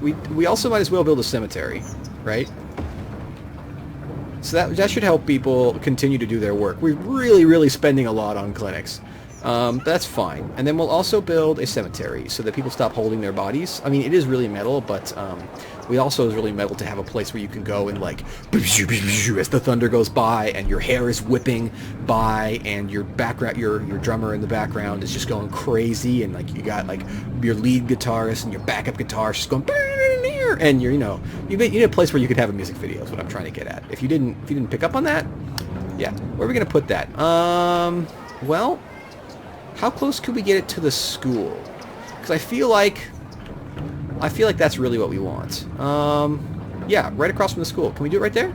we also might as well build a cemetery, right? So that should help people continue to do their work. We're really spending a lot on clinics. That's fine. And then we'll also build a cemetery so that people stop holding their bodies. I mean, it is really metal, but we also is really metal to have a place where you can go and like as the thunder goes by and your hair is whipping by and your background, your drummer in the background is just going crazy, and like you got like your lead guitarist and your backup guitarist just going, and you need a place where you could have a music video is what I'm trying to get at. If you didn't pick up on that, yeah. Where are we gonna put that? Well, how close could we get it to the school? Because I feel like that's really what we want. Yeah, right across from the school. Can we do it right there?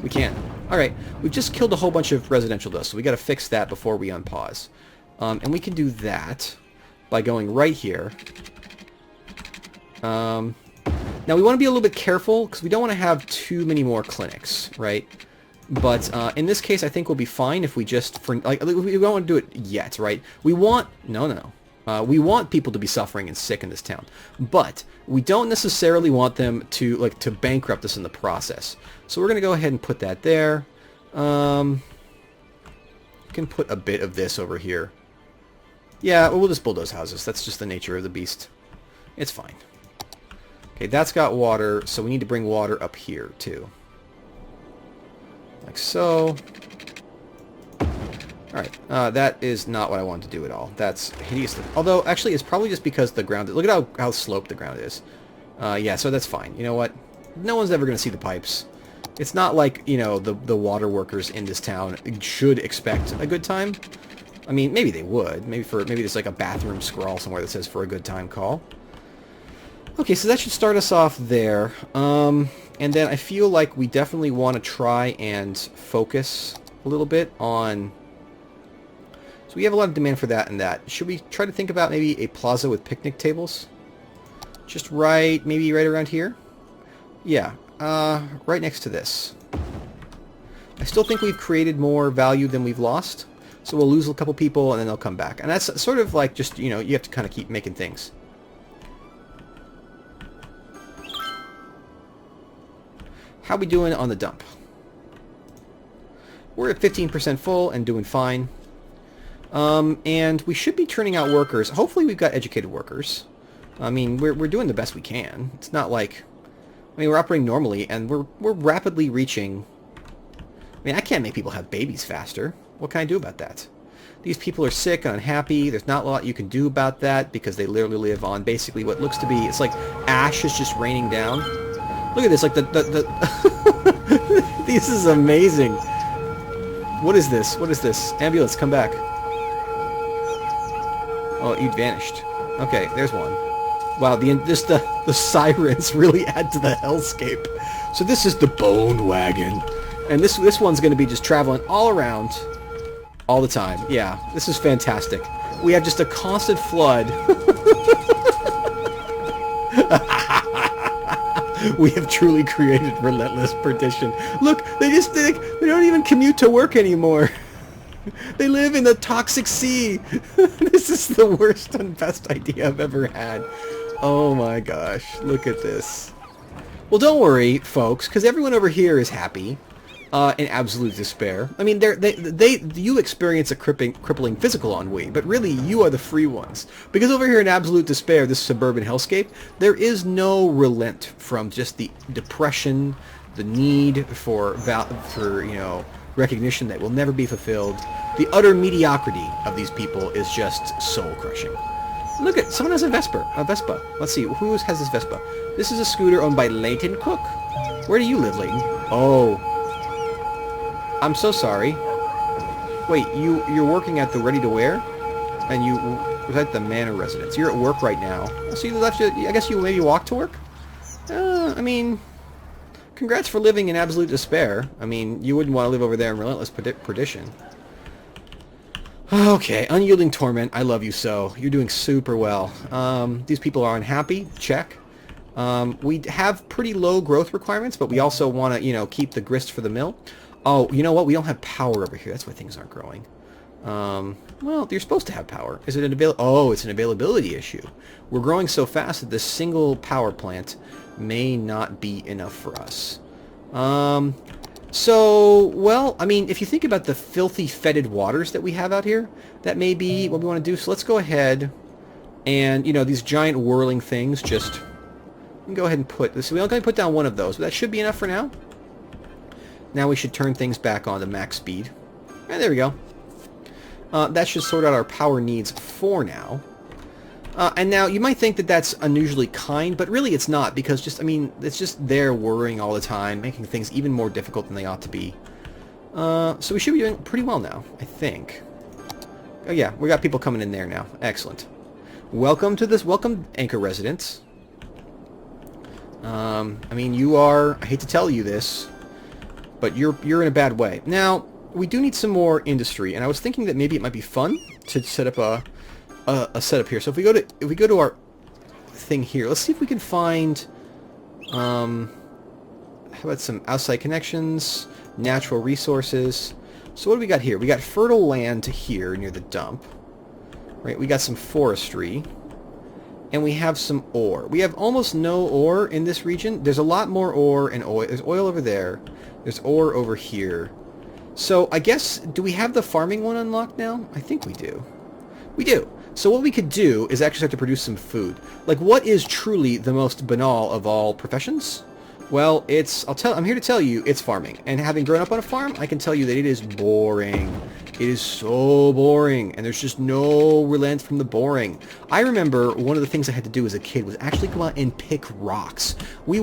We can. All right. We've just killed a whole bunch of residential dust, so we got to fix that before we unpause. And we can do that by going right here. Now we want to be a little bit careful because we don't want to have too many more clinics, right? But in this case, I think we'll be fine if we just, we don't want to do it yet, right? We want, we want people to be suffering and sick in this town, but we don't necessarily want them to bankrupt us in the process. So we're going to go ahead and put that there. We can put a bit of this over here. Yeah, we'll just bulldoze houses. That's just the nature of the beast. It's fine. Okay, that's got water, so we need to bring water up here too. Like so. Alright, that is not what I wanted to do at all. That's hideous. Although, actually, it's probably just because the ground... Look at how sloped the ground is. Yeah, so that's fine. You know what? No one's ever going to see the pipes. It's not like, the water workers in this town should expect a good time. I mean, maybe they would. Maybe there's like a bathroom scrawl somewhere that says for a good time call. Okay, so that should start us off there. And then I feel like we definitely want to try and focus a little bit on... So we have a lot of demand for that and that. Should we try to think about maybe a plaza with picnic tables? Just maybe right around here? Yeah, right next to this. I still think we've created more value than we've lost. So we'll lose a couple people and then they'll come back. And that's sort of like just, you have to kind of keep making things. How we doing on the dump? We're at 15% full and doing fine. And we should be turning out workers. Hopefully we've got educated workers. I mean, we're doing the best we can. It's not like... I mean, we're operating normally, and we're rapidly reaching... I mean, I can't make people have babies faster. What can I do about that? These people are sick and unhappy. There's not a lot you can do about that because they literally live on basically what looks to be... It's like ash is just raining down. Look at this, like the This is amazing. What is this? What is this? Ambulance, come back. Oh, you vanished. Okay, there's one. Wow, the sirens really add to the hellscape. So this is the bone wagon. And this one's going to be just traveling all around all the time. Yeah, this is fantastic. We have just a constant flood. We have truly created relentless perdition. Look, they don't even commute to work anymore. They live in the toxic sea. This is the worst and best idea I've ever had. Oh my gosh, look at this. Well, don't worry, folks, because everyone over here is happy. In absolute despair. I mean, you experience a crippling physical ennui, but really you are the free ones. Because over here in absolute despair, this suburban hellscape, there is no relent from just the depression, the need for recognition that will never be fulfilled. The utter mediocrity of these people is just soul-crushing. Look at, someone has a Vespa. Let's see, who has this Vespa? This is a scooter owned by Leighton Cook. Where do you live, Leighton? Oh. I'm so sorry. Wait, you're working at the Ready to Wear? And you was at the Manor residence. You're at work right now. So you left, I guess you maybe walk to work? I mean, congrats for living in absolute despair. I mean, you wouldn't want to live over there in relentless perdition. Okay, unyielding torment. I love you so. You're doing super well. These people are unhappy. Check. We have pretty low growth requirements, but we also want to, keep the grist for the mill. Oh, you know what? We don't have power over here. That's why things aren't growing. Well, you're supposed to have power. Is it an Oh, it's an availability issue. We're growing so fast that this single power plant may not be enough for us. So, well, I mean, if you think about the filthy, fetid waters that we have out here, that may be what we want to do. So let's go ahead and, you know, these giant whirling things, just we can go ahead and put this. We're only put down one of those, but that should be enough for now. Now we should turn things back on to max speed. And there we go. That should sort out our power needs for now. And now you might think that that's unusually kind, but really it's not, because just, I mean, it's just there worrying all the time, making things even more difficult than they ought to be. So we should be doing pretty well now, I think. Oh yeah, we got people coming in there now. Excellent. Welcome to this, welcome Anchor residents. I mean, you are, I hate to tell you this, but you're in a bad way. Now, we do need some more industry, and I was thinking that maybe it might be fun to set up a setup here. So if we go to our thing here, let's see if we can find how about some outside connections, natural resources. So what do we got here? We got fertile land here near the dump, right? We got some forestry, and we have some ore. We have almost no ore in this region. There's a lot more ore and oil. There's oil over there. There's ore over here. So I guess, do we have the farming one unlocked now? I think we do. We do. So what we could do is actually start to produce some food. Like, what is truly the most banal of all professions? Well, I'm here to tell you, it's farming. And having grown up on a farm, I can tell you that it is boring. It is so boring, and there's just no relent from the boring. I remember one of the things I had to do as a kid was actually go out and pick rocks. We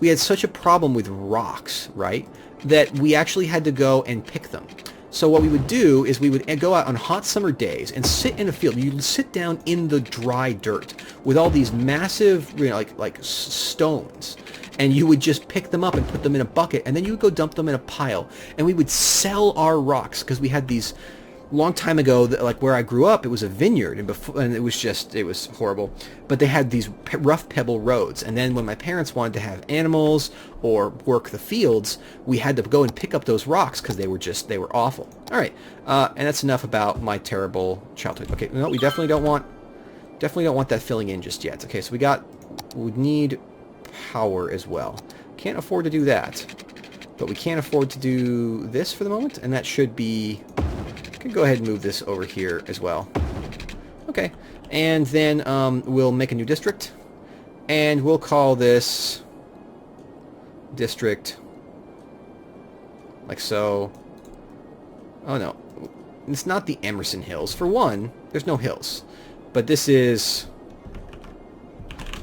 had such a problem with rocks, right, that we actually had to go and pick them. So what we would do is we would go out on hot summer days and sit in a field. You'd sit down in the dry dirt with all these massive, you know, like stones, and you would just pick them up and put them in a bucket, and then you would go dump them in a pile. And we would sell our rocks, because we had these, long time ago, like where I grew up, it was a vineyard, and it was horrible. But they had these rough pebble roads, and then when my parents wanted to have animals or work the fields, we had to go and pick up those rocks because they were awful. All right, and that's enough about my terrible childhood. Okay, no, we definitely don't want that filling in just yet. Okay, so we need power as well. Can't afford to do that, but we can't afford to do this for the moment, and that should be. Go ahead and move this over here as well. Okay, and then we'll make a new district, and we'll call this district like so. Oh no, it's not the Emerson Hills. For one, there's no hills, but this is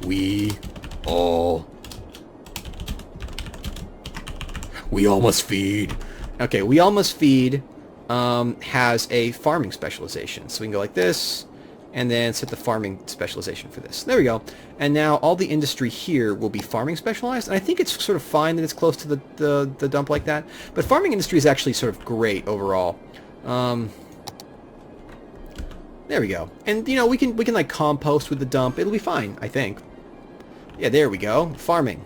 we all must feed. Okay, we all must feed. Has a farming specialization. So we can go like this, and then set the farming specialization for this. There we go. And now all the industry here will be farming specialized, and I think it's sort of fine that it's close to the dump like that. But farming industry is actually sort of great overall. There we go. And you know, we can like compost with the dump. It'll be fine, I think. Yeah, there we go. Farming.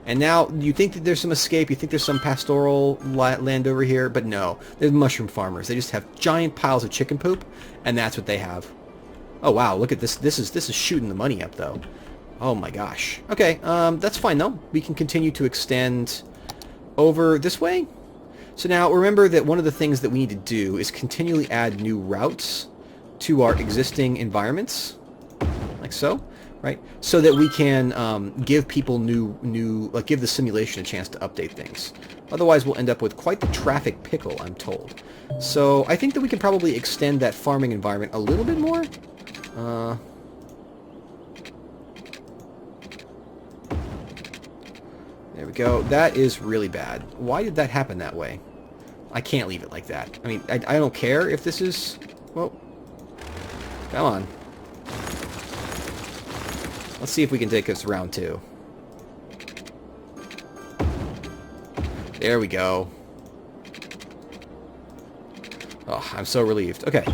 And now, you think that there's some escape, you think there's some pastoral land over here, but no. They're mushroom farmers. They just have giant piles of chicken poop, and that's what they have. Oh wow, look at this. This is shooting the money up, though. Oh my gosh. Okay, that's fine, though. We can continue to extend over this way. So now, remember that one of the things that we need to do is continually add new routes to our existing environments, like so. Right, so that we can give people give the simulation a chance to update things. Otherwise, we'll end up with quite the traffic pickle, I'm told. So I think that we can probably extend that farming environment a little bit more. There we go. That is really bad. Why did that happen that way? I can't leave it like that. I mean, I don't care if this is... Well, come on. Let's see if we can take this round 2. There we go. Oh, I'm so relieved. Okay.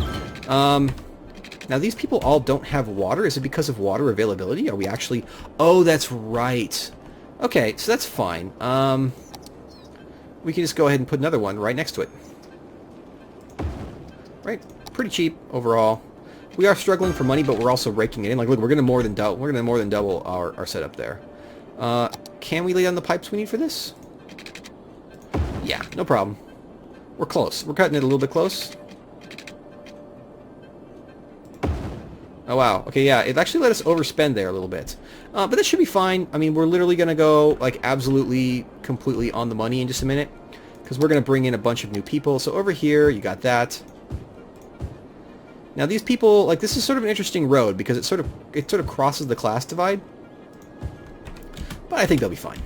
Now these people all don't have water. Is it because of water availability? Are we actually... Oh, that's right. Okay, so that's fine. We can just go ahead and put another one right next to it. right? Pretty cheap overall. We are struggling for money, but we're also raking it in. Like, look, we're gonna more than double our setup there. Can we lay down the pipes we need for this? Yeah, no problem. We're close. We're cutting it a little bit close. Oh, wow. Okay, yeah, it actually let us overspend there a little bit. But that should be fine. I mean, we're literally going to go, like, absolutely, completely on the money in just a minute. Because we're going to bring in a bunch of new people. So over here, you got that. Now, these people, like, this is sort of an interesting road because it sort of crosses the class divide. But I think they'll be fine.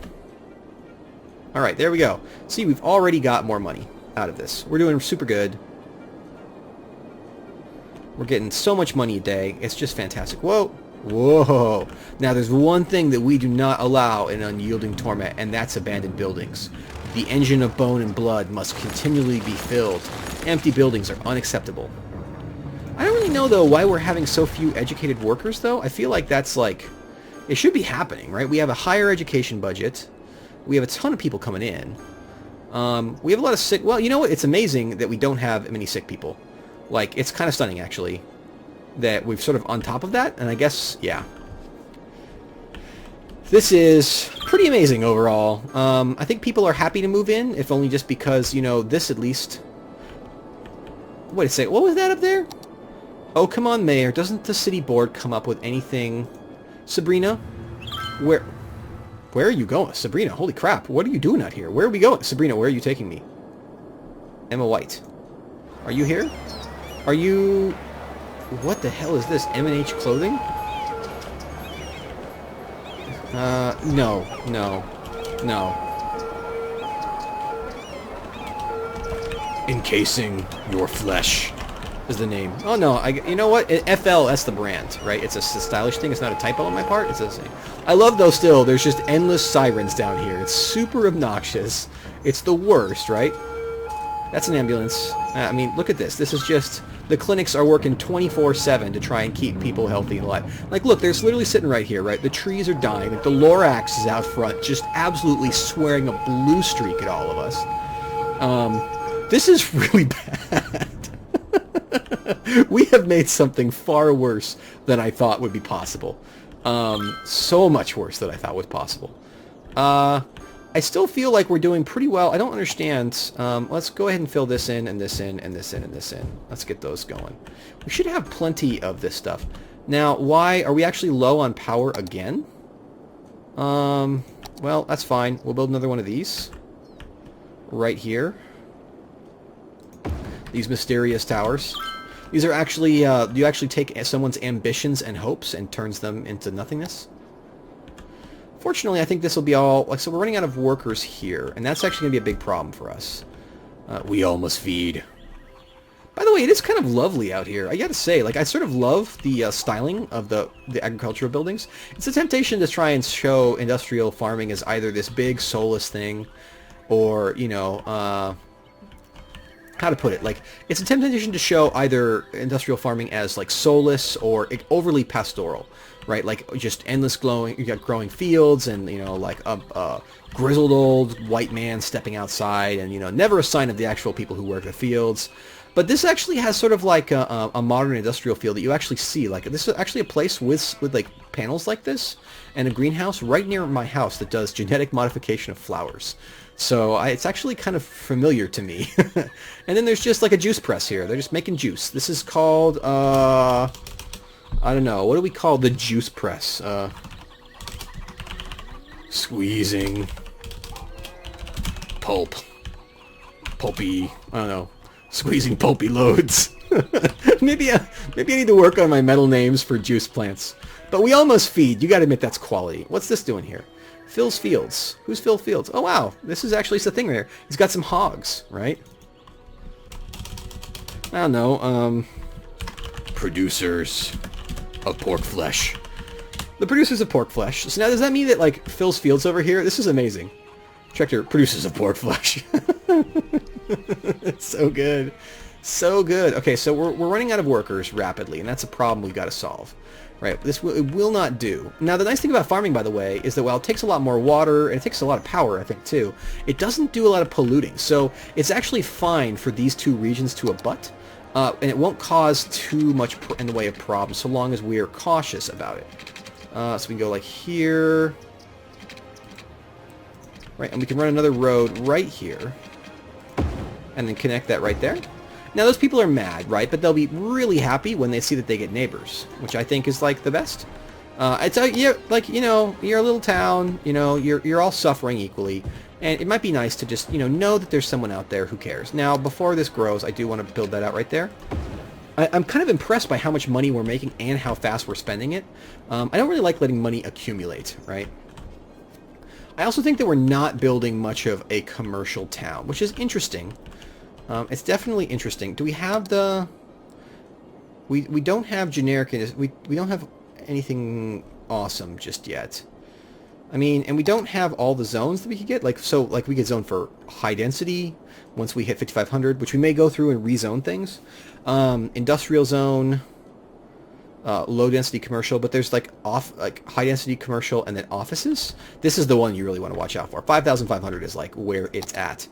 All right, there we go. See, we've already got more money out of this. We're doing super good. We're getting so much money a day. It's just fantastic. Whoa. Whoa. Now, there's one thing that we do not allow in Unyielding Torment, and that's abandoned buildings. The engine of bone and blood must continually be filled. Empty buildings are unacceptable. I don't really know, though, why we're having so few educated workers, though. I feel like that's, like, it should be happening, right? We have a higher education budget. We have a ton of people coming in. We have a lot of sick... Well, you know what? It's amazing that we don't have many sick people. Like, it's kind of stunning, actually, that we've sort of on top of that, and I guess, yeah. This is pretty amazing overall. I think people are happy to move in, if only just because, you know, this at least... Wait a second, what was that up there? Oh, come on, Mayor. Doesn't the city board come up with anything? Sabrina? Where are you going? Sabrina, holy crap. What are you doing out here? Where are we going? Sabrina, where are you taking me? Emma White. Are you here? Are you... What the hell is this? M&H clothing? No. Encasing your flesh is the name. Oh, no. You know what? FL, that's the brand, right? It's a stylish thing. It's not a typo on my part. It's the same. I love, though, still, there's just endless sirens down here. It's super obnoxious. It's the worst, right? That's an ambulance. I mean, look at this. This is just... The clinics are working 24/7 to try and keep people healthy and alive. Like, look, they're literally sitting right here, right? The trees are dying. Like, the Lorax is out front, just absolutely swearing a blue streak at all of us. This is really bad. We have made something far worse than I thought would be possible. So much worse than I thought was possible. I still feel like we're doing pretty well. I don't understand. Let's go ahead and fill this in, and this in, and this in, and this in. Let's get those going. We should have plenty of this stuff. Now, why are we actually low on power again? Well, that's fine. We'll build another one of these. Right here. These mysterious towers. These are actually, you actually take someone's ambitions and hopes and turns them into nothingness. Fortunately, I think this will be all... Like, so we're running out of workers here, and that's actually going to be a big problem for us. We all must feed. By the way, it is kind of lovely out here. I gotta say, like, I sort of love the styling of the agricultural buildings. It's a temptation to try and show industrial farming as either this big, soulless thing, or, you know, how to put it? Like, it's a temptation to show either industrial farming as, like, soulless or overly pastoral. Right, like just endless glowing. You got growing fields, and you know, like a grizzled old white man stepping outside, and you know, never a sign of the actual people who work the fields. But this actually has sort of like a modern industrial feel that you actually see. Like, this is actually a place with like panels like this, and a greenhouse right near my house that does genetic modification of flowers. So it's actually kind of familiar to me. And then there's just like a juice press here. They're just making juice. This is called I don't know. What do we call the juice press? Squeezing. Pulp. Pulpy. I don't know. Squeezing pulpy loads. maybe I need to work on my metal names for juice plants. But we almost feed. You gotta admit that's quality. What's this doing here? Phil's Fields. Who's Phil Fields? Oh, wow. This is actually the thing there. He's got some hogs, right? I don't know. Producers of pork flesh. The producers of pork flesh. So now does that mean that, like, Phil's Fields over here? This is amazing. Tractor producers of pork flesh. It's so good. So good. Okay, so we're running out of workers rapidly, and that's a problem we've got to solve. Right, it will not do. Now, the nice thing about farming, by the way, is that while it takes a lot more water, and it takes a lot of power, I think, too, it doesn't do a lot of polluting. So it's actually fine for these two regions to abut. And it won't cause too much in the way of problems so long as we are cautious about it. So we can go like here. Right, and we can run another road right here. And then connect that right there. Now those people are mad, right? But they'll be really happy when they see that they get neighbors, which I think is like the best. It's like, you know, you're a little town, you know, you're all suffering equally, and it might be nice to just, you know that there's someone out there who cares. Now, before this grows, I do want to build that out right there. I'm kind of impressed by how much money we're making and how fast we're spending it. I don't really like letting money accumulate, right? I also think that we're not building much of a commercial town, which is interesting. It's definitely interesting. Do we have the... We don't have generic... We don't have anything awesome just yet. I mean, and we don't have all the zones that we could get. Like, so, like, we get zone for high density once we hit 5,500, which we may go through and rezone things. Industrial zone, low density commercial, but there's like high density commercial and then offices. This is the one you really want to watch out for. 5,500 is like where it's at.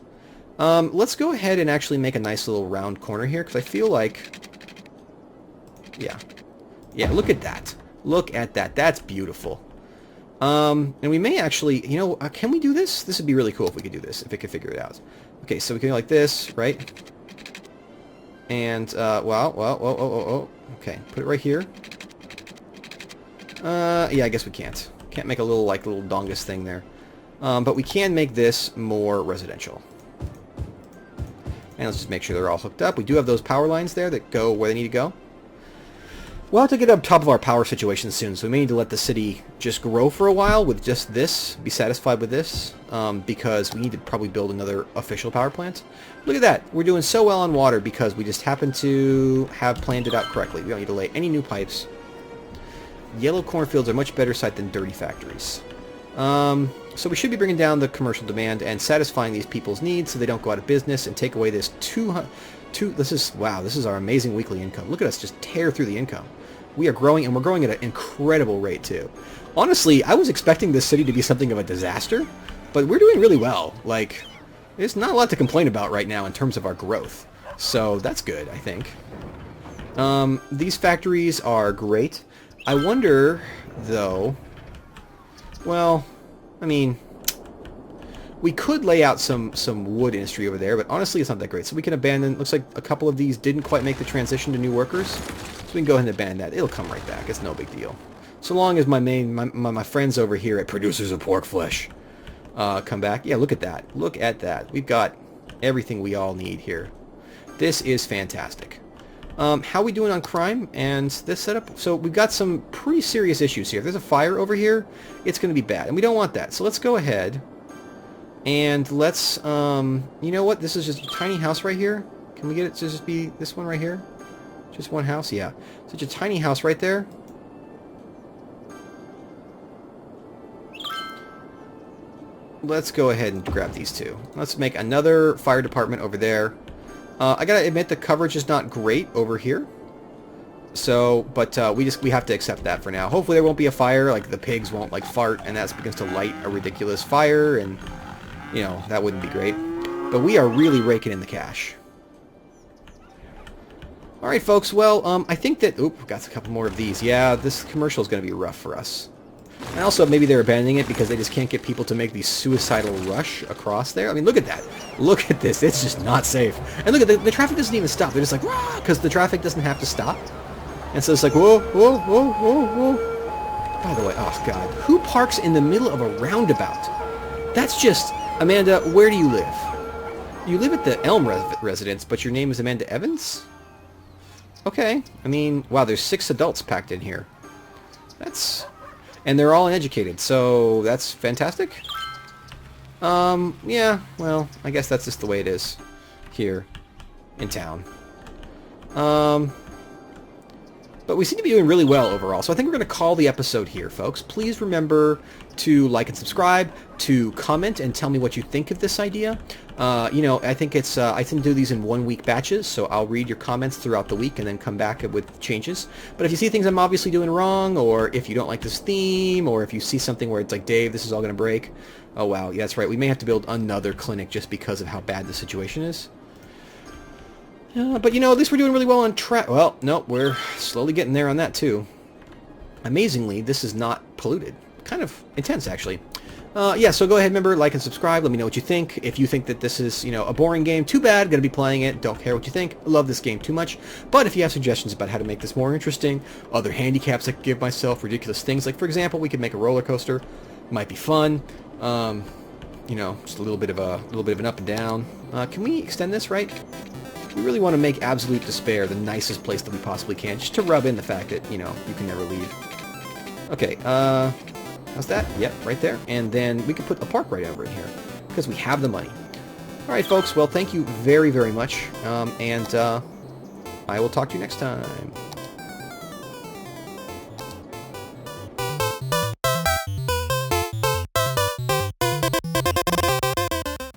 Let's go ahead and actually make a nice little round corner here, because I feel like, yeah, look at that. Look at that. That's beautiful. And we may actually, you know, can we do this? This would be really cool if we could do this, if it could figure it out. Okay, so we can go like this, right? And, well, okay, put it right here. Yeah, I guess we can't. Can't make a little, like, little dongus thing there. But we can make this more residential. And let's just make sure they're all hooked up. We do have those power lines there that go where they need to go. We'll have to get up top of our power situation soon, so we may need to let the city just grow for a while with just this, be satisfied with this, because we need to probably build another official power plant. Look at that. We're doing so well on water because we just happen to have planned it out correctly. We don't need to lay any new pipes. Yellow cornfields are much better site than dirty factories. So we should be bringing down the commercial demand and satisfying these people's needs so they don't go out of business and take away this this is our amazing weekly income. Look at us just tear through the income. We are growing, and we're growing at an incredible rate too. Honestly, I was expecting this city to be something of a disaster, but we're doing really well. Like, there's not a lot to complain about right now in terms of our growth. So that's good, I think. These factories are great. I wonder, though, well, I mean, we could lay out some wood industry over there, but honestly it's not that great. So we can abandon, looks like a couple of these didn't quite make the transition to new workers. So we can go ahead and abandon that. It'll come right back. It's no big deal. So long as my friends over here at Producers of Pork Flesh come back. Yeah, look at that. Look at that. We've got everything we all need here. This is fantastic. How are we doing on crime and this setup? So we've got some pretty serious issues here. If there's a fire over here, it's going to be bad. And we don't want that. So let's go ahead and let's, you know what? This is just a tiny house right here. Can we get it to just be this one right here? Just one house? Yeah. Such a tiny house right there. Let's go ahead and grab these two. Let's make another fire department over there. I gotta admit the coverage is not great over here. So, but we have to accept that for now. Hopefully there won't be a fire, like the pigs won't like fart and that begins to light a ridiculous fire, and you know, that wouldn't be great. But we are really raking in the cash. Alright folks, well, I think that, oop, got a couple more of these. Yeah, this commercial is going to be rough for us. And also, maybe they're abandoning it because they just can't get people to make the suicidal rush across there. I mean, look at that. Look at this. It's just not safe. And look at the traffic doesn't even stop. They're just like, rah, because the traffic doesn't have to stop. And so it's like, whoa, whoa, whoa, whoa, whoa. By the way, oh god, who parks in the middle of a roundabout? That's just, Amanda, where do you live? You live at the Elm residence, but your name is Amanda Evans? Okay. I mean, wow, there's 6 adults packed in here. That's... And they're all uneducated, so that's fantastic. Yeah, well, I guess that's just the way it is here in town. But we seem to be doing really well overall, so I think we're going to call the episode here, folks. Please remember to like and subscribe, to comment and tell me what you think of this idea. You know, I think it's, I tend to do these in 1-week batches, so I'll read your comments throughout the week and then come back with changes. But if you see things I'm obviously doing wrong, or if you don't like this theme, or if you see something where it's like, Dave, this is all going to break. Oh, wow, yeah, that's right. We may have to build another clinic just because of how bad the situation is. But, you know, at least we're doing really well on track. Well, no, we're slowly getting there on that, too. Amazingly, this is not polluted. Kind of intense, actually. Yeah, so go ahead, remember, like and subscribe. Let me know what you think. If you think that this is, you know, a boring game, too bad. Gonna be playing it. Don't care what you think. I love this game too much. But if you have suggestions about how to make this more interesting, other handicaps I could give myself, ridiculous things, like, for example, we could make a roller coaster. Might be fun. You know, just a little bit of an up and down. Can we extend this, right? We really want to make Absolute Despair the nicest place that we possibly can, just to rub in the fact that, you know, you can never leave. Okay, how's that? Yep, right there. And then we could put a park right over in here, because we have the money. Alright, folks, well, thank you very, very much, and I will talk to you next time.